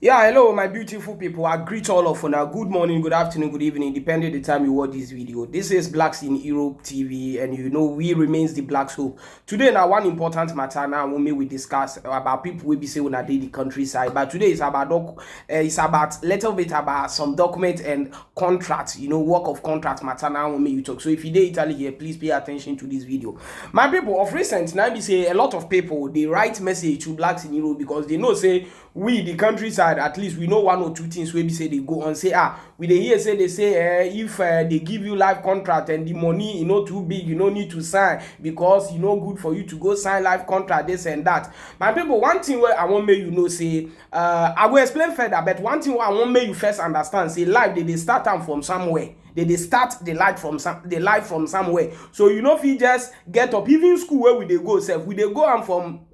Yeah, hello, my beautiful people. I greet all of you now. Good morning, good afternoon, good evening, depending the time you watch this video. This is Blacks in Europe TV, and you know we remains the Blacks hope. Today, now one important matter now we discuss about people we be say when I did the countryside. But today is about it's about little bit about some document and contract. You know, work of contract matter now when you talk. So if you dey Italy here, please pay attention to this video. My people of recent now be say a lot of people they write message to Blacks in Europe because they know say we the countryside at least we know one or two things wey be say they go on say we dey hear say they say if they give you life contract and the money too big, you no need to sign because good for you to go sign life contract this and that. My people, one thing wey I wan make you know say I go explain further, but one thing wey I wan make you first understand say life dey start am from somewhere. They start the life from somewhere. So you know if you just get up, even school where we dey go sef, we dey go am from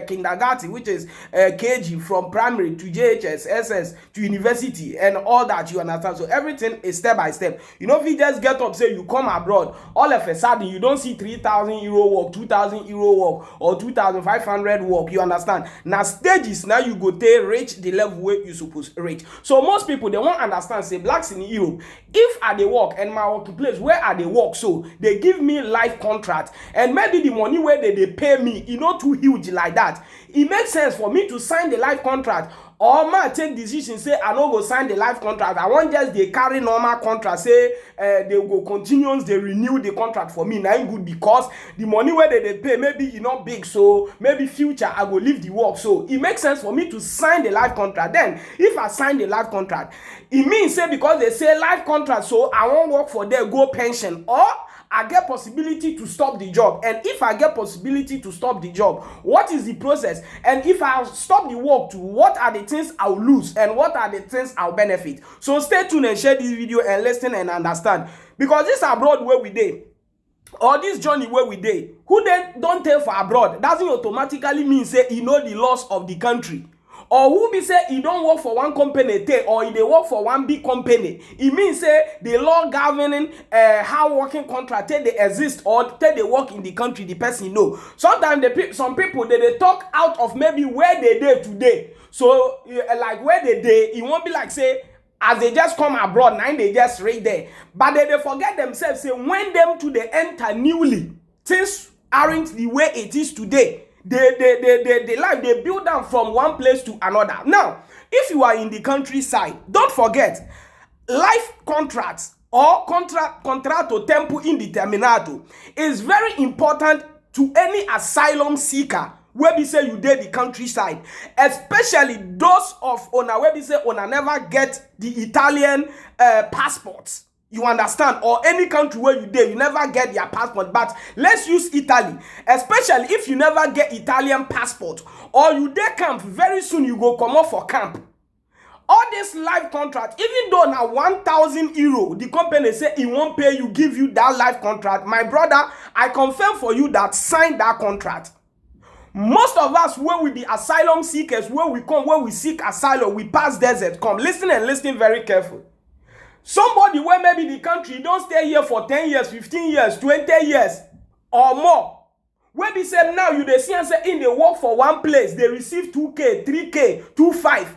kindergarten, which is KG, from primary to JHS, SS to university and all that, you understand. So everything is step by step. You know if you just get up say you come abroad, all of a sudden you don't see 3,000 euro work, 2,000 euro work or 2,500 work, you understand. Now stages now you go take reach the level where you supposed reach. So most people they won't understand say Blacks in Europe, if I dey work and my workplace where I dey work, so they give me life contract and maybe the money where they pay me too huge like that, it makes sense for me to sign the life contract, or ma take decision say I no go sign the life contract, I want just dey carry normal contract say they go continuous, they renew the contract for me. Now good because the money where they pay maybe not big, so maybe future I go leave the work. So it makes sense for me to sign the life contract. Then if I sign the life contract, it means say because they say life contract, so I won't work for them go pension, or I get possibility to stop the job. And if I get possibility to stop the job, what is the process? And if I stop the work too, what are the things I'll lose and what are the things I'll benefit? So stay tuned and share this video and listen and understand, because this abroad where we dey, or this journey where we dey, who then don't tell for abroad doesn't automatically mean say the loss of the country. Or who be say he don't work for one company take, or he dey work for one big company, it means say the law governing how working contract take they exist or take they work in the country, the person know. Sometimes some people they talk out of maybe where they dey today. So like where they dey, it won't be like say as they just come abroad now they just right there, but they forget themselves say when them to the enter newly, things aren't the way it is today. The life they build them from one place to another. Now if you are in the countryside, don't forget life contracts or contrato tempo indeterminato is very important to any asylum seeker where be say you dey the countryside, especially those of una where be say una never get the Italian passports. You understand? Or any country where you dey, you never get their passport. But let's use Italy, especially if you never get Italian passport, or you dey camp very soon, you go come up for camp. All this life contract, even though now 1,000 euro, the company say it won't pay you, give you that life contract. My brother, I confirm for you that sign that contract. Most of us, when we be asylum seekers, when we come, when we seek asylum, we pass desert, come. Listen and listen very careful. Somebody where maybe the country don't stay here for 10 years, 15 years, 20 years or more. Where be say now you they see and say in they work for one place, they receive 2K, 3K, 2.5.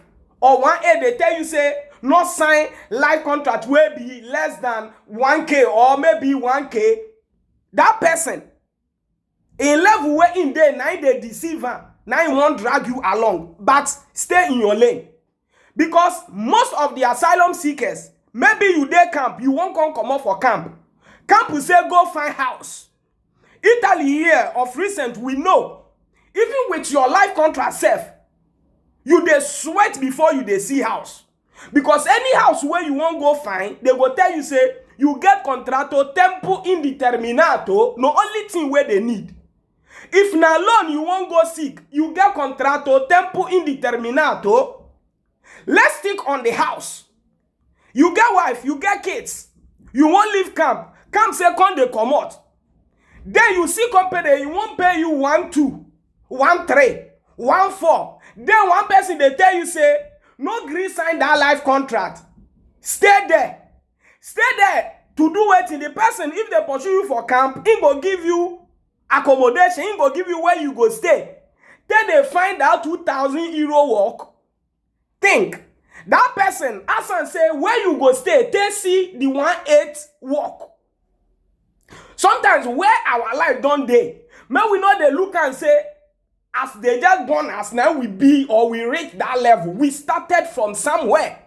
Or 1A, they tell you say not sign life contract will be less than 1K or maybe 1K. That person in level where in there now they deceive her. Now he won't drag you along, but stay in your lane. Because most of the asylum seekers, maybe you dey camp, you won't come out for camp. Camp will say go find house. Italy here of recent, we know, even with your life contract self, you dey sweat before you dey see house. Because any house where you won't go find, they go tell you say, you get contrato tempo indeterminato, no only thing where they need. If na loan you won't go seek, you get contrato tempo indeterminato. Let's stick on the house. You get wife, you get kids. You won't leave camp. Camp say come they come out. Then you see company, you won't pay you 1, 2, 1, 3, 1, 4. Then one person they tell you say, no green sign that life contract. Stay there. Stay there to do it in the person. If they pursue you for camp, he go give you accommodation. He go give you where you go stay. Then they find out 2,000 euro work. think that person as and say where you go stay, they see the 1-8 work. Sometimes where our life don't dey, may we know they look and say, as they just born us, now we be or we reach that level. We started from somewhere.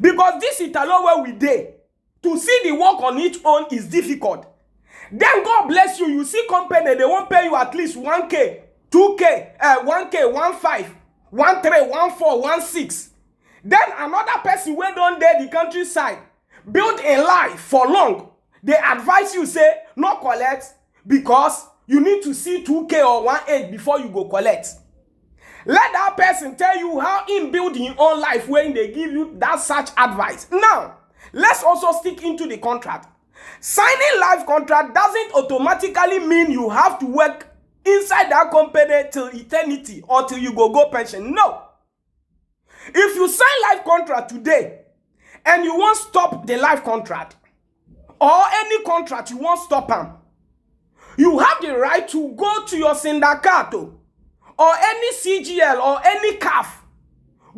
Because this Italo where we dey, to see the work on its own is difficult. Then God bless you. You see company, they won't pay you at least 1K, 2K, 1K, 15, 13, 14, 16. Then another person where don't dey the countryside, build a life for long. They advise you say, no collect because you need to see 2K or 1.8 before you go collect. Let that person tell you how in building your own life when they give you that such advice. Now, let's also stick into the contract. Signing life contract doesn't automatically mean you have to work inside that company till eternity or till you go pension. No. If you sign life contract today and you won't stop the life contract or any contract you won't stop them, you have the right to go to your sindacato or any CGL or any CAF.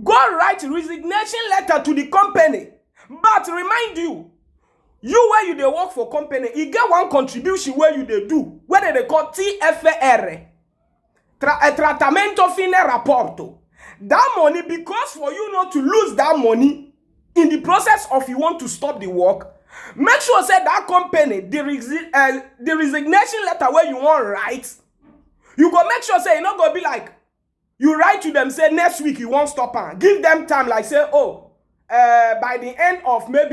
Go write resignation letter to the company. But remind you where you dey work for company, you get one contribution where you dey do, where they call TFR, Tratamento Fine Rapporto. That money, because for you not to lose that money in the process of you want to stop the work, make sure say that company, the resignation letter where you want write, you go make sure say you not gonna be like, you write to them say next week you won't stop and give them time like say, oh, by the end of maybe